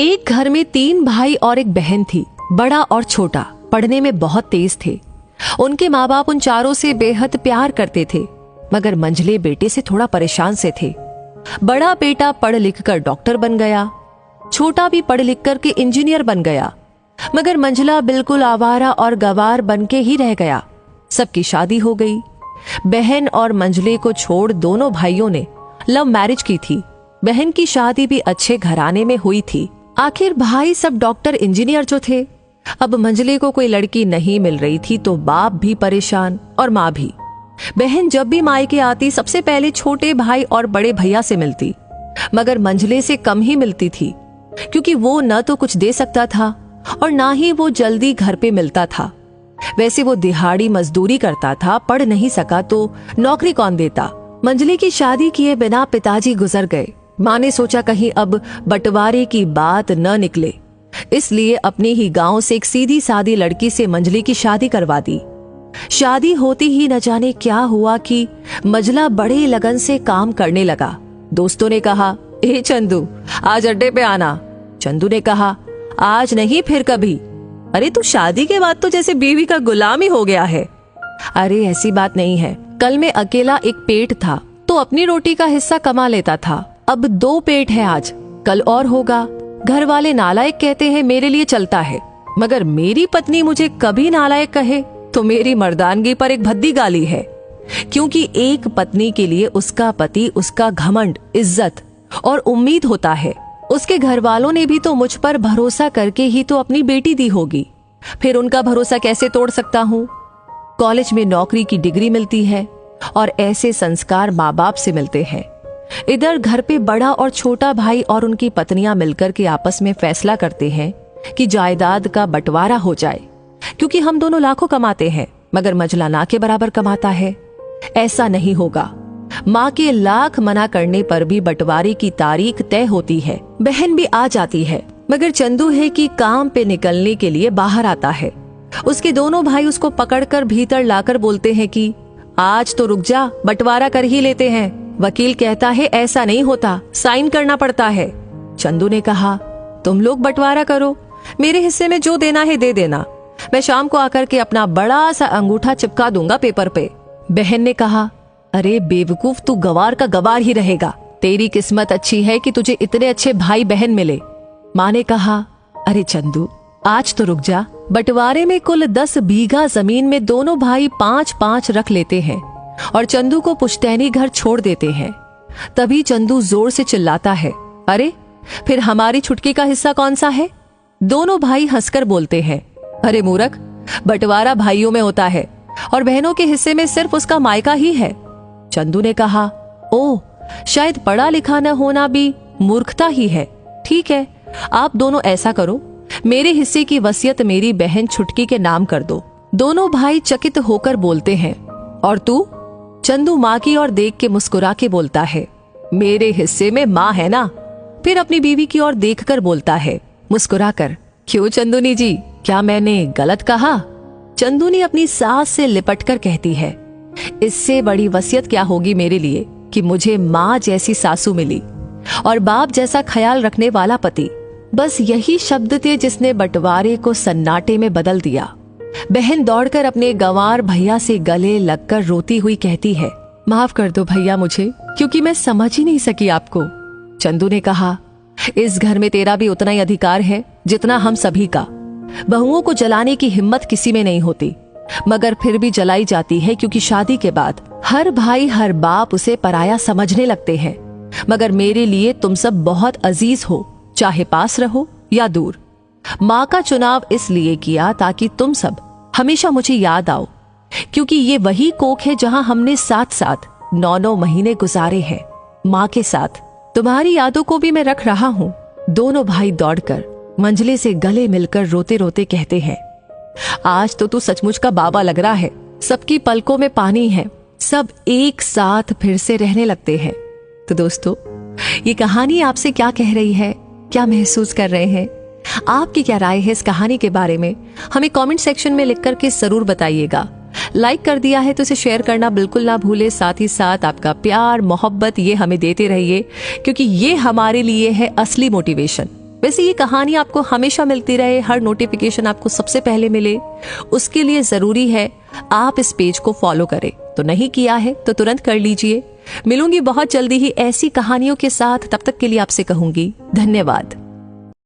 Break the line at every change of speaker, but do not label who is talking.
एक घर में 3 भाई और एक बहन थी। बड़ा और छोटा पढ़ने में बहुत तेज थे। उनके माँ बाप उन चारों से बेहद प्यार करते थे, मगर मंझले बेटे से थोड़ा परेशान से थे। बड़ा बेटा पढ़ लिख कर डॉक्टर बन गया, छोटा भी पढ़ लिख कर के इंजीनियर बन गया, मगर मंझला बिल्कुल आवारा और गवार बन के ही रह गया। सबकी शादी हो गई। बहन और मंझले को छोड़ दोनों भाइयों ने लव मैरिज की थी। बहन की शादी भी अच्छे घराने में हुई थी। आखिर भाई सब डॉक्टर इंजीनियर जो थे। अब मंझले को कोई लड़की नहीं मिल रही थी तो बाप भी परेशान और माँ भी। बहन जब भी मायके आती सबसे पहले छोटे भाई और बड़े भैया से मिलती, मगर मंझले से कम ही मिलती थी, क्योंकि वो न तो कुछ दे सकता था और ना ही वो जल्दी घर पे मिलता था। वैसे वो दिहाड़ी मजदूरी करता था, पढ़ नहीं सका तो नौकरी कौन देता। मंझले की शादी किए बिना पिताजी गुजर गए। माँ ने सोचा कहीं अब बंटवारे की बात न निकले, इसलिए अपने ही गांव से एक सीधी सादी लड़की से मंझले की शादी करवा दी। शादी होती ही न जाने क्या हुआ कि मंझला बड़े लगन से काम करने लगा। दोस्तों ने कहा, ए चंदू आज अड्डे पे आना। चंदू ने कहा, आज नहीं फिर कभी। अरे तू शादी के बाद तो जैसे बीवी का गुलाम ही हो गया है। अरे ऐसी बात नहीं है, कल में अकेला एक पेट था तो अपनी रोटी का हिस्सा कमा लेता था, अब 2 पेट है आज, कल और होगा। घर वाले नालायक कहते हैं मेरे लिए चलता है, मगर मेरी पत्नी मुझे कभी नालायक कहे तो मेरी मर्दानगी पर एक भद्दी गाली है, क्योंकि एक पत्नी के लिए उसका पति उसका घमंड, इज्जत और उम्मीद होता है। उसके घर वालों ने भी तो मुझ पर भरोसा करके ही तो अपनी बेटी दी होगी, फिर उनका भरोसा कैसे तोड़ सकता हूँ। कॉलेज में नौकरी की डिग्री मिलती है और ऐसे संस्कार माँ बाप से मिलते हैं। इधर घर पे बड़ा और छोटा भाई और उनकी पत्नियां मिलकर के आपस में फैसला करते हैं कि जायदाद का बंटवारा हो जाए, क्योंकि हम दोनों लाखों कमाते हैं मगर मंझला ना के बराबर कमाता है। ऐसा नहीं होगा। माँ के लाख मना करने पर भी बंटवारे की तारीख तय होती है। बहन भी आ जाती है, मगर चंदू है कि काम पे निकलने के लिए बाहर आता है। उसके दोनों भाई उसको पकड़कर भीतर लाकर बोलते हैं कि आज तो रुक जा, बंटवारा कर ही लेते हैं। वकील कहता है ऐसा नहीं होता, साइन करना पड़ता है। चंदू ने कहा, तुम लोग बंटवारा करो, मेरे हिस्से में जो देना है दे देना, मैं शाम को आकर के अपना बड़ा सा अंगूठा चिपका दूंगा पेपर पे। बहन ने कहा, अरे बेवकूफ, तू गवार का गवार ही रहेगा, तेरी किस्मत अच्छी है कि तुझे इतने अच्छे भाई बहन मिले। माँ ने कहा, अरे चंदू आज तो रुक जा, बंटवारे में कुल 10 बीघा जमीन में दोनों भाई 5-5 रख लेते हैं और चंदू को पुश्तैनी घर छोड़ देते हैं। तभी चंदू जोर से चिल्लाता है, अरे फिर हमारी छुटकी का हिस्सा कौन सा है। दोनों भाई हंसकर बोलते हैं, अरे मूर्ख, बंटवारा भाइयों में होता है और बहनों के हिस्से में सिर्फ उसका मायका ही है। चंदू ने कहा, ओह शायद पढ़ा लिखा न होना भी मूर्खता ही है। ठीक है, आप दोनों ऐसा करो, मेरे हिस्से की वसीयत मेरी बहन छुटकी के नाम कर दो। दोनों भाई चकित होकर बोलते हैं, और तू। चंदू माँ की ओर देख के मुस्कुरा के बोलता है, मेरे हिस्से में माँ है ना। फिर अपनी बीवी की ओर देखकर बोलता है मुस्कुरा कर, क्यों चंदूनी जी, क्या मैंने गलत कहा। चंदूनी अपनी सास से लिपट कर कहती है, इससे बड़ी वसीयत क्या होगी मेरे लिए कि मुझे माँ जैसी सासू मिली और बाप जैसा ख्याल रखने वाला पति। बस यही शब्द थे जिसने बंटवारे को सन्नाटे में बदल दिया। बहन दौड़कर अपने गंवार भैया से गले लगकर रोती हुई कहती है, माफ कर दो भैया मुझे, क्योंकि मैं समझ ही नहीं सकी आपको। चंदू ने कहा, इस घर में तेरा भी उतना ही अधिकार है जितना हम सभी का। बहुओं को जलाने की हिम्मत किसी में नहीं होती, मगर फिर भी जलाई जाती है, क्योंकि शादी के बाद हर भाई हर बाप उसे पराया समझने लगते हैं। मगर मेरे लिए तुम सब बहुत अजीज हो, चाहे पास रहो या दूर। माँ का चुनाव इसलिए किया ताकि तुम सब हमेशा मुझे याद आओ, क्योंकि ये वही कोख है जहाँ हमने साथ साथ 9-9 महीने गुजारे हैं। माँ के साथ तुम्हारी यादों को भी मैं रख रहा हूँ। दोनों भाई दौड़कर मंझले से गले मिलकर रोते रोते कहते हैं, आज तो तू सचमुच का बाबा लग रहा है। सबकी पलकों में पानी है, सब एक साथ फिर से रहने लगते हैं। तो दोस्तों, ये कहानी आपसे क्या कह रही है, क्या महसूस कर रहे हैं, आपकी क्या राय है इस कहानी के बारे में, हमें कमेंट सेक्शन में लिख करके जरूर बताइएगा। लाइक कर दिया है तो इसे शेयर करना बिल्कुल ना भूले। साथ ही साथ आपका प्यार मोहब्बत ये हमें देते रहिए, क्योंकि ये हमारे लिए है असली मोटिवेशन। वैसे ये कहानी आपको हमेशा मिलती रहे, हर नोटिफिकेशन आपको सबसे पहले मिले, उसके लिए जरूरी है आप इस पेज को फॉलो करें। तो नहीं किया है तो तुरंत कर लीजिए। मिलूंगी बहुत जल्दी ही ऐसी कहानियों के साथ, तब तक के लिए आपसे कहूंगी धन्यवाद।